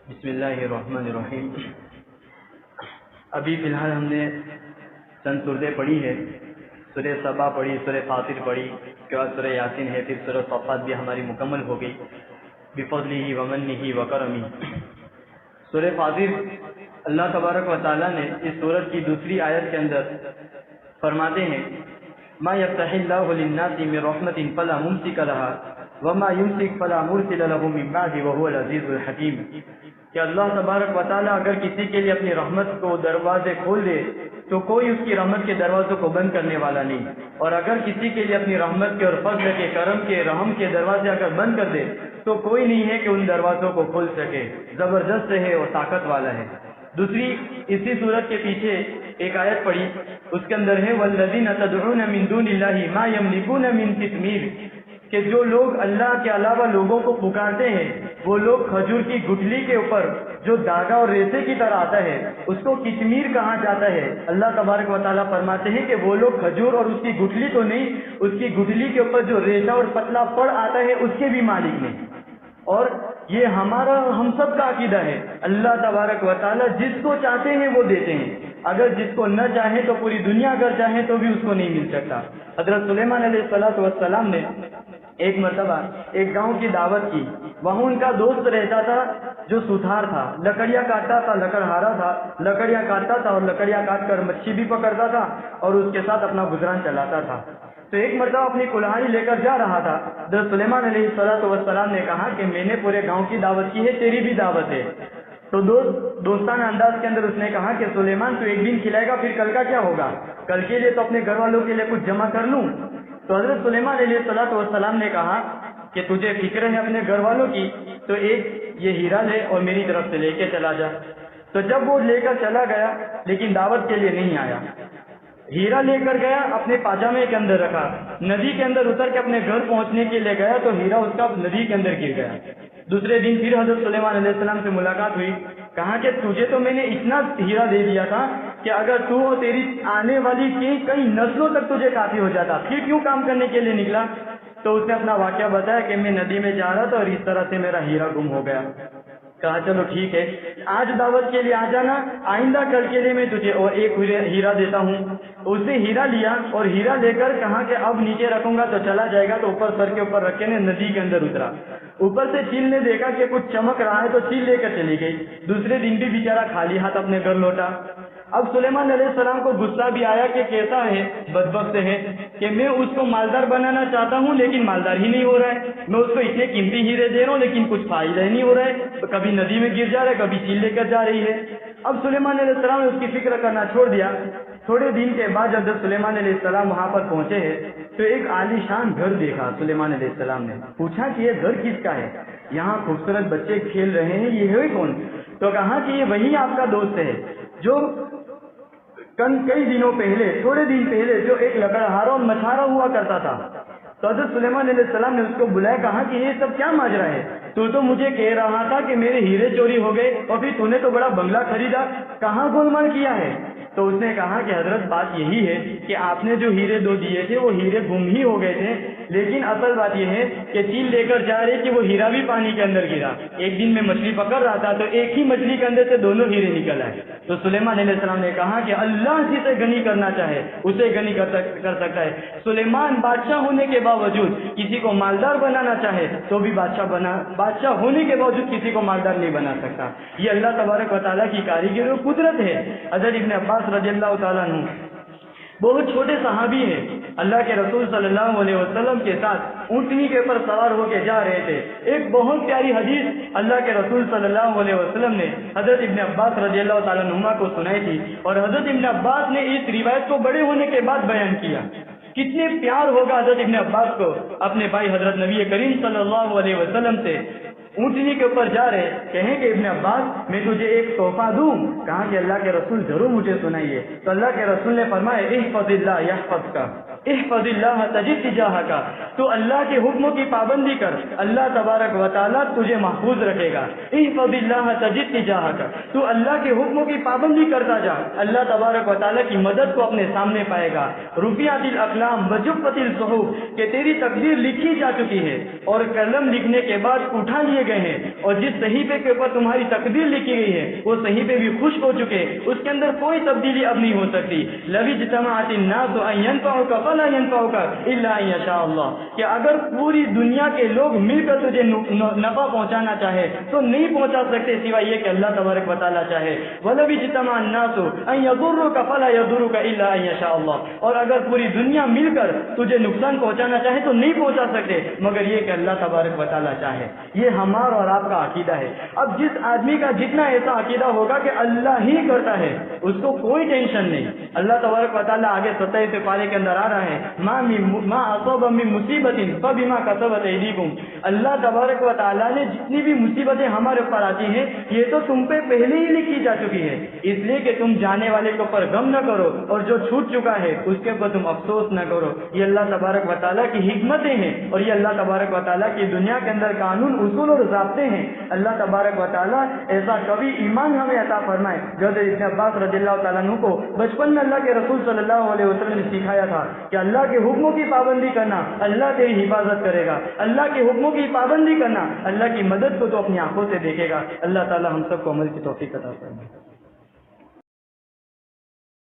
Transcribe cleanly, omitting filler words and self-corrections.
بسم اللہ الرحمن الرحیم۔ ابھی فی الحال ہم نے چند صورتیں پڑھی ہے، سورہ سبا پڑھی، سورہ فاطر پڑھی، اس کے بعد سورہ یاسین ہے، پھر سورہ صفات بھی ہماری مکمل ہو گئی بفضلہ ومنہ وکرمہ۔ سورہ فاطر اللہ تبارک و تعالیٰ نے اس سورت کی دوسری آیت کے اندر فرماتے ہیں ما یفتح اللہ للناس من رحمۃ فلا ممسک لها وما یمسک فلا مرسل له من بعدہ وهو العزیز الحکیم، کہ اللہ تبارک و تعالیٰ اگر کسی کے لیے اپنی رحمت کو دروازے کھول دے تو کوئی اس کی رحمت کے دروازوں کو بند کرنے والا نہیں، اور اگر کسی کے لیے اپنی رحمت کے اور فضل کے، کرم کے، رحم کے دروازے اگر بند کر دے تو کوئی نہیں ہے کہ ان دروازوں کو کھول سکے، زبردست ہے اور طاقت والا ہے۔ دوسری اسی صورت کے پیچھے ایک آیت پڑھی، اس کے اندر ہے والذین تدعون من دون اللہ ما یملکون من قطمیر، کہ جو لوگ اللہ کے علاوہ لوگوں کو پکارتے ہیں وہ لوگ کھجور کی گٹھلی کے اوپر جو داغا اور ریسے کی طرح آتا ہے اس کو کشمیر کہا جاتا ہے۔ اللہ تبارک و تعالیٰ فرماتے ہیں کہ وہ لوگ کھجور اور اس کی گٹھلی تو نہیں، اس کی گٹھلی کے اوپر جو ریشہ اور پتلا پڑ آتا ہے اس کے بھی مالک نہیں۔ اور یہ ہمارا ہم سب کا عقیدہ ہے، اللہ تبارک و تعالیٰ جس کو چاہتے ہیں وہ دیتے ہیں، اگر جس کو نہ چاہیں تو پوری دنیا اگر چاہیں تو بھی اس کو نہیں مل سکتا۔ حضرت سلیمان علیہ السلام نے ایک مرتبہ ایک گاؤں کی دعوت کی، وہاں ان کا دوست رہتا تھا جو سوتھار تھا، لکڑیاں کاٹتا تھا، لکڑہارا تھا، لکڑیاں کاٹتا تھا اور لکڑیاں کاٹ کر مچھی بھی پکڑتا تھا اور اس کے ساتھ اپنا گزران چلاتا تھا۔ تو ایک مرتبہ اپنی کلہاڑی لے کر جا رہا تھا، حضرت سلیمان علیہ السلام نے کہا کہ میں نے پورے گاؤں کی دعوت کی ہے، تیری بھی دعوت ہے۔ تو دوستانہ انداز کے اندر اس نے کہا کہ سلیمان تو ایک دن کھلائے گا، پھر کل کا کیا ہوگا؟ کل کے لیے تو اپنے گھر والوں کے لیے کچھ جمع کر لوں۔ تو حضرت سلیمان علیہ السلام نے کہا کہ تجھے فکر ہے اپنے گھر والوں کی تو ایک یہ ہیرا لے اور میری طرف سے لے کے چلا جا۔ تو جب وہ لے کر چلا گیا لیکن دعوت کے لیے نہیں آیا، ہیرا لے کر گیا، اپنے پاجامے کے اندر رکھا، ندی کے اندر اتر کے اپنے گھر پہنچنے کے لیے گیا تو ہیرا اس کا ندی کے اندر گر گیا۔ دوسرے دن پھر حضرت سلیمان علیہ السلام سے ملاقات ہوئی، کہا کہ تجھے تو میں نے اتنا ہیرا دے دیا تھا کہ اگر تو اور تیری آنے والی کئی نسلوں تک تجھے کافی ہو جاتا، پھر کیوں کام کرنے کے لیے نکلا؟ تو اس نے اپنا واقعہ بتایا کہ میں ندی میں جا رہا تھا اور اس طرح سے میرا ہیرا گم ہو گیا۔ کہا چلو ٹھیک ہے، آج دعوت کے لیے آ جانا، آئندہ کل کے لیے میں تجھے اور ایک ہیرا دیتا ہوں۔ اس نے ہیرا لیا اور ہیرا لے کر کہا کہ اب نیچے رکھوں گا تو چلا جائے گا، تو اوپر سر کے اوپر رکھے نے ندی کے اندر اترا، اوپر سے چیل نے دیکھا کہ کچھ چمک رہا ہے تو چیل لے کر چلی گئی۔ دوسرے دن بھی بیچارہ خالی ہاتھ اپنے گھر لوٹا۔ اب سلیمان علیہ السلام کو غصہ بھی آیا کہ کیسا ہے، بدبخت ہے کہ میں اس کو مالدار بنانا چاہتا ہوں لیکن مالدار ہی نہیں ہو رہا ہے، میں اس کو اتنے قیمتی ہیرے دے رہا ہوں لیکن کچھ فائدہ ہی نہیں ہو رہا ہے، کبھی ندی میں گر جا رہا ہے، کبھی چیل لے کر جا رہی ہے۔ اب سلیمان علیہ السلام نے اس کی فکر کرنا چھوڑ دیا۔ تھوڑے دن کے بعد جب سلیمان علیہ السلام وہاں پر پہنچے ہیں تو ایک عالی شان گھر دیکھا۔ سلیمان علیہ السلام نے پوچھا کہ یہ گھر کس کا ہے؟ یہاں خوبصورت بچے کھیل رہے ہیں، یہ ہے کون؟ تو کہا کہ یہ وہی آپ کا دوست ہے جو کئی دنوں پہلے، تھوڑے دن پہلے جو ایک لکڑہارا اور مچھارا ہوا کرتا تھا۔ تو حضرت سلیمان علیہ السلام نے اس کو بلایا، کہا کہ یہ سب کیا ماجرا ہے؟ تو مجھے کہہ رہا تھا کہ میرے ہیرے چوری ہو گئے اور پھر تو نے تو بڑا بنگلہ خریدا، کہاں گولمال کیا ہے؟ تو اس نے کہا کہ حضرت بات یہی ہے کہ آپ نے جو ہیرے دو دیے تھے وہ ہیرے گم ہی ہو گئے تھے، لیکن اصل بات یہ ہے کہ چیل لے کر جا رہے کہ وہ ہیرا بھی پانی کے اندر گرا۔ ایک دن میں مچھلی پکڑ رہا تھا تو ایک ہی مچھلی کے اندر سے دونوں ہیرے نکل آئے۔ تو سلیمان علیہ السلام نے کہا کہ اللہ جسے غنی کرنا چاہے اسے غنی کر سکتا ہے۔ سلیمان بادشاہ ہونے کے باوجود کسی کو مالدار بنانا چاہے تو بھی بادشاہ ہونے کے باوجود کسی کو مالدار نہیں بنا سکتا۔ یہ اللہ تبارک و تعالیٰ کی کاریگری اور قدرت ہے۔ حضرت ابن عباس رضی اللہ تعالیٰ عنہ بہت چھوٹے صحابی ہیں، اللہ کے رسول صلی اللہ علیہ وسلم کے ساتھ اونٹنی کے اوپر سوار ہو کے جا رہے تھے۔ ایک بہت پیاری حدیث اللہ کے رسول صلی اللہ علیہ وسلم نے حضرت ابن عباس رضی اللہ تعالیٰ عنہ کو سنائی تھی، اور حضرت ابن عباس نے اس روایت کو بڑے ہونے کے بعد بیان کیا۔ کتنے پیار ہوگا حضرت ابن عباس کو اپنے بھائی حضرت نبی کریم صلی اللہ علیہ وسلم سے۔ اونٹنی کے اوپر جا رہے، کہیں کہ ابن عباس میں تجھے ایک تحفہ دوں؟ کہا کہ اللہ کے رسول ضرور مجھے سنائیے۔ تو اللہ کے رسول نے فرمایا احفظ اللہ یحفظک، احفظ اللہ تجد تجاہک، تو اللہ کے حکموں کی پابندی کر، اللہ تبارک و تعالیٰ تجھے محفوظ رکھے گا۔ احفظ اللہ تجد تجاہک، تو اللہ کے حکموں کی پابندی کرتا جا، اللہ تبارک و تعالیٰ کی مدد کو اپنے سامنے پائے گا۔ رفعت الاقلام وجفت الصحف، کہ تیری تقدیر لکھی جا چکی ہے اور قلم لکھنے کے بعد اٹھا لیے گئے ہیں، اور جس صحیفے کے اوپر تمہاری تقدیر لکھی گئی ہے وہ صحیفے بھی خشک ہو چکے، اس کے اندر کوئی تبدیلی اب نہیں ہو سکتی۔ لو اجتمعت الناس ان ينفعوك فلا ينفعوك الا ان يشاء اللہ، کہ اگر پوری دنیا کے لوگ مل کر تجھے نفع پہنچانا چاہے تو نہیں پہنچا سکتے سوائے یہ کہ اللہ تبارک و تعالیٰ چاہے۔ ولو اجتمع الناس ان يضروك فلا يضروك الا ان يشاء اللہ، اور اگر پوری دنیا مل کر تجھے نقصان پہنچانا چاہے تو نہیں پہنچا سکتے مگر یہ کہ اللہ تبارک و تعالیٰ چاہے۔ یہ ہمارا اور آپ کا عقیدہ ہے۔ اب جس آدمی کا جتنا ایسا عقیدہ ہوگا کہ اللہ ہی کرتا ہے اس کو کوئی ٹینشن نہیں۔ اللہ تبارک و تعالیٰ آگے 27 پارے کے اندر آ رہا ہے، ما اصاب من مصیبت فبما کسبت ایدیکم، اللہ تبارک و تعالیٰ نے جتنی بھی مصیبتیں ہمارے اوپر آتی ہیں یہ تو تم پہ پہلے ہی لکھی جا چکی ہے، اس لیے کہ تم جانے والے کے اوپر غم نہ کرو اور جو چھوٹ چکا ہے اس کے اوپر تم افسوس نہ کرو۔ یہ اللہ تبارک و تعالیٰ کی حکمتیں ہیں اور یہ اللہ تبارک و تعالیٰ کی دنیا کے اندر قانون اصول اور ضابطے ہیں۔ اللہ تبارک و تعالیٰ ایسا کبھی ایمان ہمیں عطا فرمائے۔ جو ابن عباس رضی اللہ تعالیٰ عنہ کو بچپن میں اللہ کے رسول صلی اللہ علیہ وسلم نے سکھایا تھا کہ اللہ کے حکموں کی پابندی کرنا اللہ تیری حفاظت کرے گا، اللہ کے حکموں کی پابندی کرنا اللہ کی مدد کو تو اپنی آنکھوں سے دیکھے گا۔ اللہ تعالیٰ ہم سب کو عمل کی توفیق عطا فرمائے۔